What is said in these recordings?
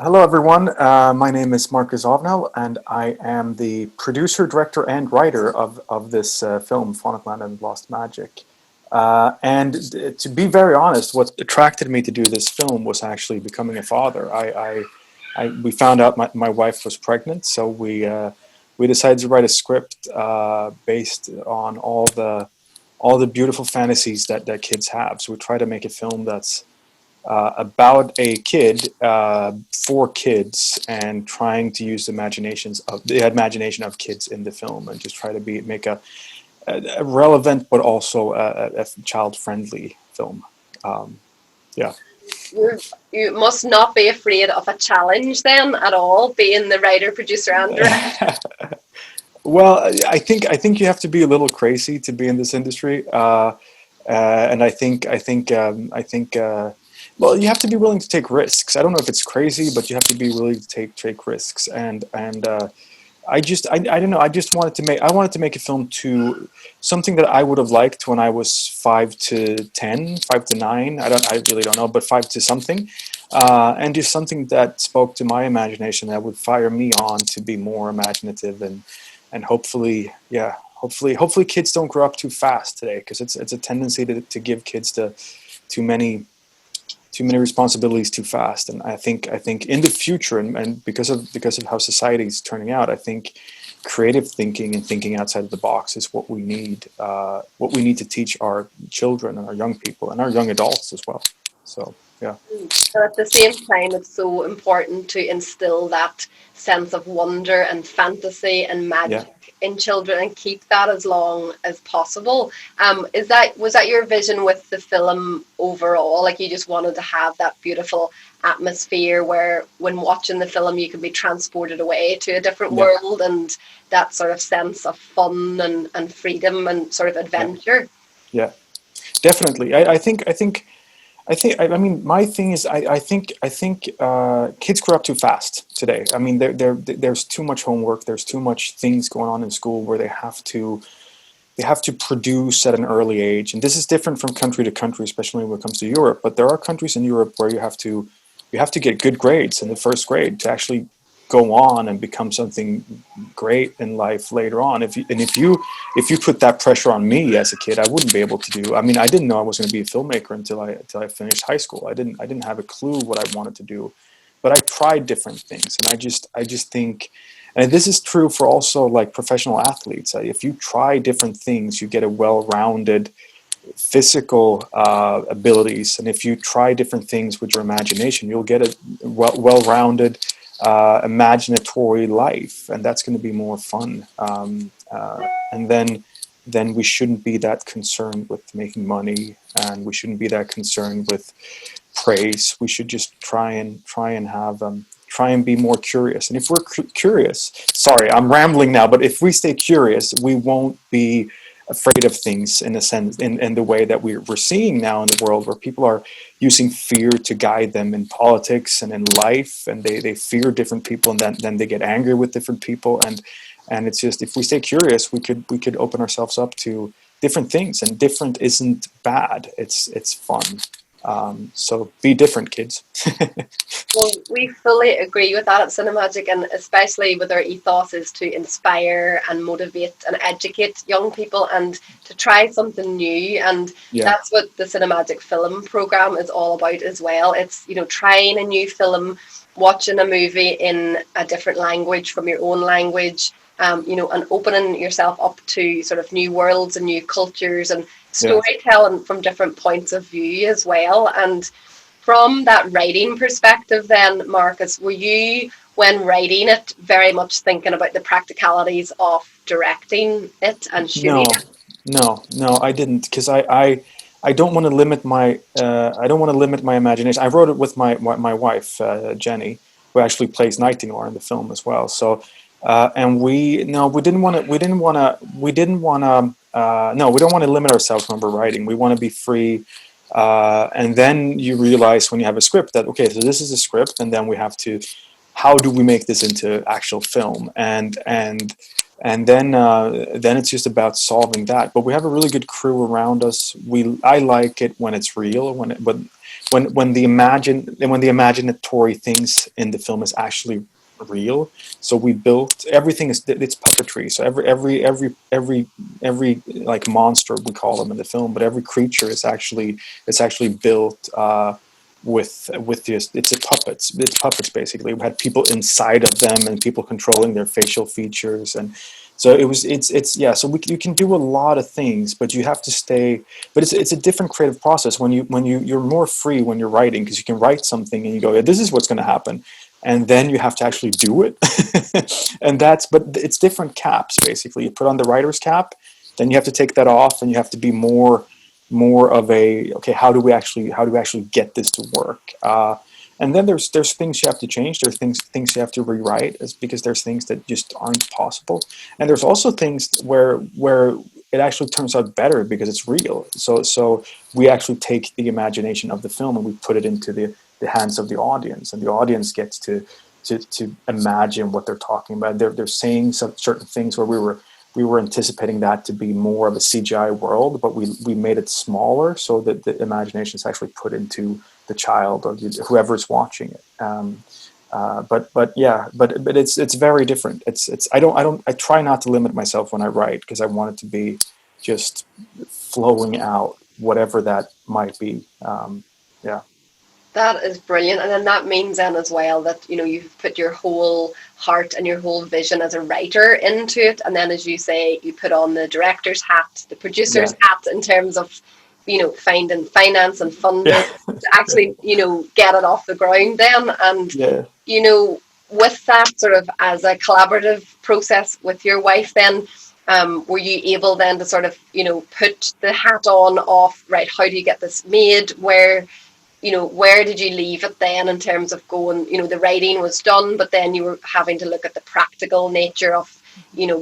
Hello, everyone. My name is Marcus Ovnell, and I am the producer, director, and writer of this film, Faunutland and Lost Magic. To be very honest, what attracted me to do this film was actually becoming a father. We found out my wife was pregnant, so we decided to write a script based on all the beautiful fantasies that kids have. So we try to make a film that's about a kid for kids and trying to use the imagination of kids in the film and just try to make a relevant but also a child friendly film. Um, yeah. You you must not be afraid of a challenge then at all, being the writer, producer, and director. Well, I think you have to be a little crazy to be in this industry, and I think well, you have to be willing to take risks. I don't know if it's crazy, but you have to be willing to take risks. And I don't know. I wanted to make a film to something that I would have liked when I was 5 to 10, 5 to 9. I really don't know, but 5 to something, and just something that spoke to my imagination that would fire me on to be more imaginative and hopefully, yeah, hopefully kids don't grow up too fast today, because it's a tendency to give kids too many too many responsibilities too fast. And I think in the future, and because of how society is turning out, I think creative thinking and thinking outside of the box is what we need to teach our children and our young people and our young adults as well. So yeah. But at the same time, it's so important to instill that sense of wonder and fantasy and Yeah. magic in children and keep that as long as possible. Was that your vision with the film overall? Like you just wanted to have that beautiful atmosphere where when watching the film you could be transported away to a different Yeah. world and that sort of sense of fun and freedom and sort of Yeah. adventure. Yeah. Definitely. I mean, my thing is, I think kids grow up too fast today. I mean, there's too much homework. There's too much things going on in school where they have to produce at an early age, and this is different from country to country, especially when it comes to Europe. But there are countries in Europe where you have to get good grades in the first grade to actually go on and become something great in life later on. If you put that pressure on me as a kid, I wouldn't be able to do. I mean, I didn't know I was going to be a filmmaker until I finished high school. I didn't have a clue what I wanted to do, but I tried different things, and I just think, and this is true for also like professional athletes. If you try different things, you get a well-rounded physical abilities, and if you try different things with your imagination, you'll get a well-rounded imaginatory life, and that's going to be more fun. And then we shouldn't be that concerned with making money, and we shouldn't be that concerned with praise. We should just try and be more curious. And if we're curious, sorry, I'm rambling now, but if we stay curious, we won't be afraid of things in a sense, in the way that we're seeing now in the world, where people are using fear to guide them in politics and in life, and they fear different people, and then they get angry with different people, and it's just, if we stay curious, we could open ourselves up to different things, and different isn't bad. It's fun. So be different, kids. Well, we fully agree with that at Cinemagic, and especially with our ethos is to inspire and motivate and educate young people and to try something new. And Yeah. that's what the Cinemagic Film Program is all about as well. It's, trying a new film, watching a movie in a different language from your own language, and opening yourself up to sort of new worlds and new cultures and Yeah. storytelling from different points of view as well. And from that writing perspective, then, Marcus, were you, when writing it, very much thinking about the practicalities of directing it and shooting No, it? no, I didn't, because I don't want to limit my imagination. I wrote it with my wife, Jenny, who actually plays Nightingale in the film as well. So, and we didn't want to no, we don't want to limit ourselves when we're writing. We want to be free. And then you realize when you have a script that, okay, so this is a script, and then we have to, how do we make this into actual film? And then it's just about solving that. But we have a really good crew around us. I like it when it's real, when the imaginatory things in the film is actually real. So we built everything is it's puppetry. So every like monster, we call them in the film, but every creature is actually built with just it's puppets basically. We had people inside of them and people controlling their facial features, and so it's yeah. So you can do a lot of things, but you have to stay. But it's a different creative process when you're more free when you're writing, because you can write something and you go, yeah, this is what's going to happen, and then you have to actually do it. And but it's different caps basically. You put on the writer's cap, then you have to take that off, and you have to be more of a, okay, how do we actually get this to work, and then there's things you have to change, there's things you have to rewrite, is because there's things that just aren't possible, and there's also things where it actually turns out better because it's real. So we actually take the imagination of the film and we put it into the hands of the audience, and the audience gets to imagine what they're talking about. They're saying some certain things where we were anticipating that to be more of a CGI world, but we made it smaller so that the imagination is actually put into the child or whoever's watching it. But it's very different. I try not to limit myself when I write, because I want it to be just flowing out, whatever that might be. Yeah. That is brilliant. And then that means then as well that, you've put your whole heart and your whole vision as a writer into it. And then, as you say, you put on the director's hat, the producer's hat, in terms of, finding finance and funding Yeah. to actually, get it off the ground then. And, Yeah. with that sort of as a collaborative process with your wife then, were you able then to sort of, put the hat on, off, right, how do you get this made? Where did you leave it then in terms of going, the writing was done, but then you were having to look at the practical nature of,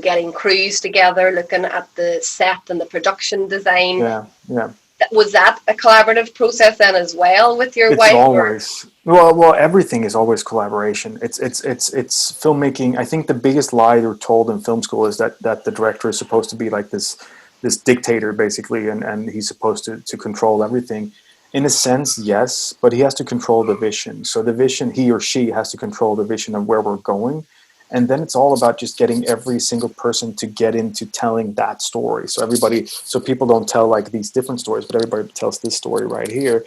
getting crews together, looking at the set and the production design. Yeah. Yeah. Was that a collaborative process then as well with your It's wife? always, well, everything is always collaboration. It's filmmaking. I think the biggest lie you're told in film school is that the director is supposed to be like this dictator basically, and he's supposed to control everything. In a sense, yes, but he has to control the vision. So the vision, he or she has to control the vision of where we're going. And then it's all about just getting every single person to get into telling that story. So people don't tell like these different stories, but everybody tells this story right here.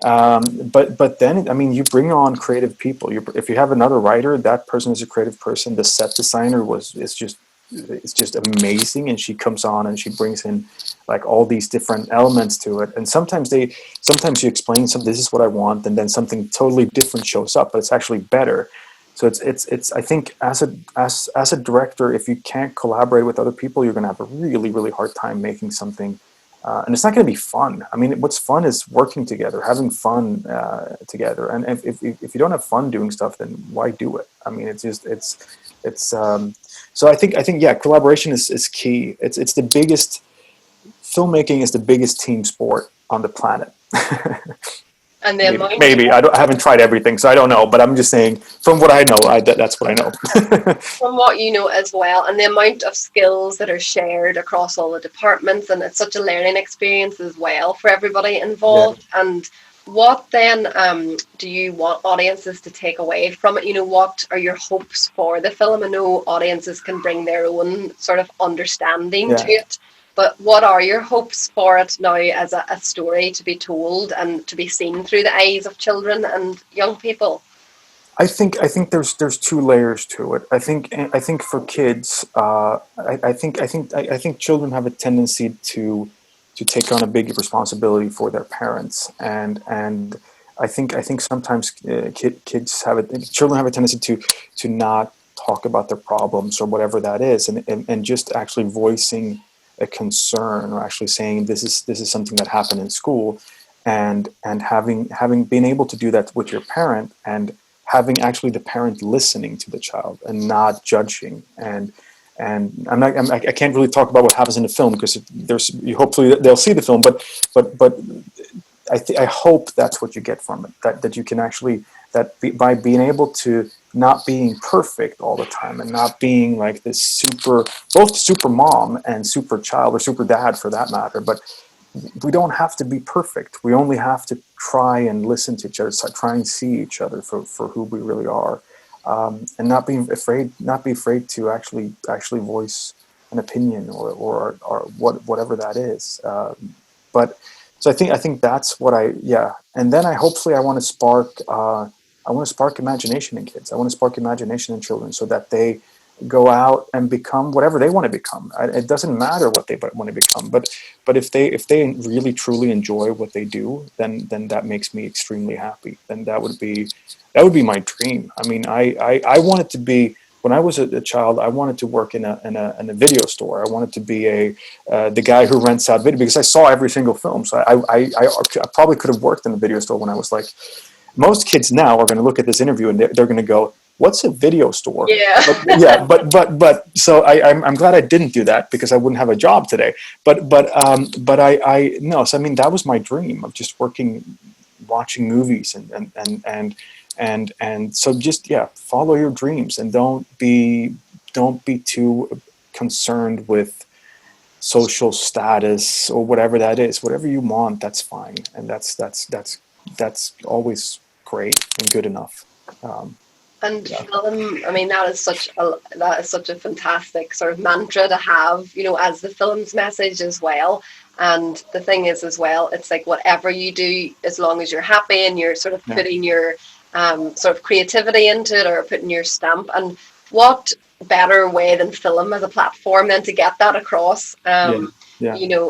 But then, I mean, you bring on creative people. If you have another writer, that person is a creative person. The set designer it's just amazing, and she comes on and she brings in like all these different elements to it. And sometimes you explain something, this is what I want, and then something totally different shows up, but it's actually better. So it's I think as a director, if you can't collaborate with other people, you're going to have a really, really hard time making something. And it's not going to be fun. I mean, what's fun is working together, having fun together. And if you don't have fun doing stuff, then why do it? I mean, so I think yeah, collaboration is key. It's the biggest, filmmaking is the biggest team sport on the planet. And the maybe I haven't tried everything, so I don't know. But I'm just saying, from what I know, that's what I know. from what you know as well, and the amount of skills that are shared across all the departments, and it's such a learning experience as well for everybody involved. Yeah. And what then do you want audiences to take away from it? What are your hopes for the film? I know audiences can bring their own sort of understanding to it, but what are your hopes for it now as a story to be told and to be seen through the eyes of children and young people? I think there's two layers to it. I think for kids, I think children have a tendency to take on a big responsibility for their parents, and I think sometimes children have a tendency to not talk about their problems or whatever that is, and just actually voicing a concern, or actually saying this is something that happened in school, and having been able to do that with your parent, and having actually the parent listening to the child and not judging. And I can't really talk about what happens in the film, because hopefully they'll see the film, but I hope that's what you get from it, that you can actually, by being able to not being perfect all the time, and not being like this both super mom and super child, or super dad for that matter, but we don't have to be perfect. We only have to try and listen to each other, try and see each other for who we really are, and not be afraid to actually voice an opinion or whatever that is. But so I think that's what and then hopefully I want to spark imagination in kids. I want to spark imagination in children so that they go out and become whatever they want to become. It doesn't matter what they want to become, but if they really truly enjoy what they do, then that makes me extremely happy. Then that would be my dream. I mean, I wanted to be, when I was a child, I wanted to work in a video store. I wanted to be the guy who rents out video, because I saw every single film. So I probably could have worked in a video store when I was like. Most kids now are going to look at this interview and they're going to go, "What's a video store?" Yeah. But so I'm glad I didn't do that, because I wouldn't have a job today. But I no. So I mean, that was my dream of just watching movies and so just follow your dreams and don't be too concerned with social status or whatever that is. Whatever you want, that's fine, and that's always great and good enough. And film, I mean, that is such a fantastic sort of mantra to have, as the film's message as well. And the thing is as well, it's like whatever you do, as long as you're happy and you're sort of putting your sort of creativity into it, or putting your stamp. And what better way than film as a platform than to get that across?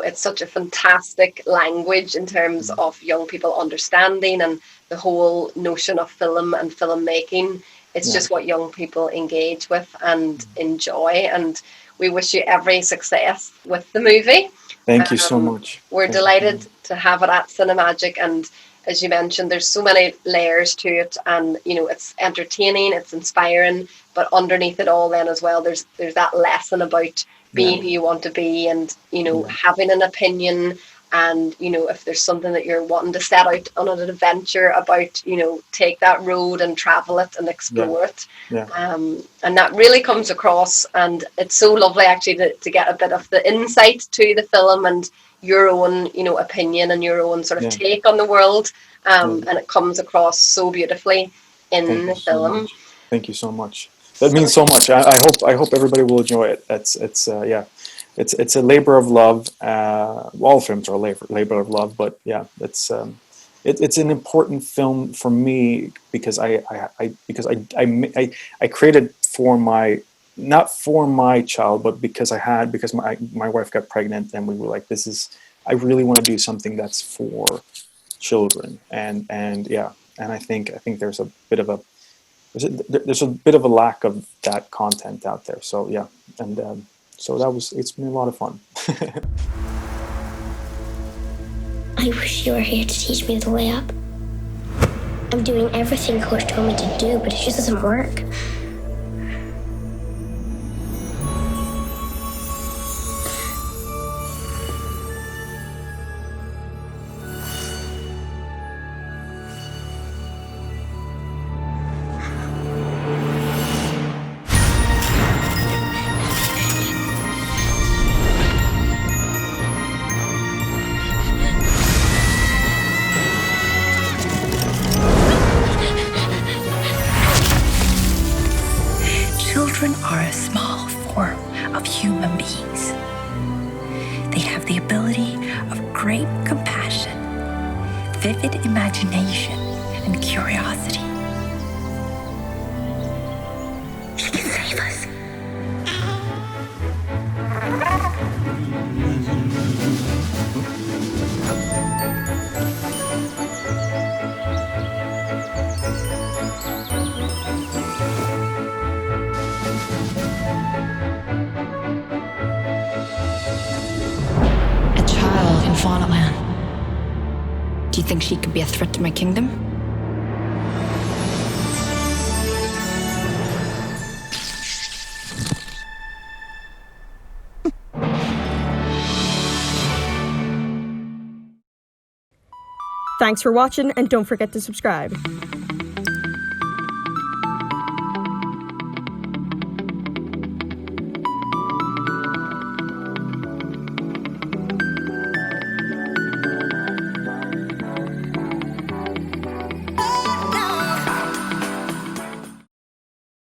It's such a fantastic language in terms of young people understanding, and the whole notion of film and filmmaking. It's just what young people engage with and enjoy. And we wish you every success with the movie. Thank you so much. We're delighted to have it at Cinemagic. And as you mentioned, there's so many layers to it. And, it's entertaining, it's inspiring. But underneath it all then as well, there's that lesson about being who you want to be, and, having an opinion. And, if there's something that you're wanting to set out on an adventure about, take that road and travel it and explore it. Yeah. And that really comes across. And it's so lovely actually to get a bit of the insight to the film and your own, opinion and your own sort of take on the world. And it comes across so beautifully in the film. Thank you so much. That means so much. I hope everybody will enjoy it. It's a labor of love. All films are a labor of love, but it's an important film for me because I created not for my child, but because my wife got pregnant, and we were like, I really want to do something that's for children, and I think there's a bit of a lack of that content out there. So so it's been a lot of fun. I wish you were here to teach me the way up. I'm doing everything Coach told me to do, but it just doesn't work. Children are a small form of human beings. They have the ability of great compassion, vivid imagination, and curiosity. She can save us. Faunutland. Do you think she could be a threat to my kingdom? Thanks for watching, and don't forget to subscribe.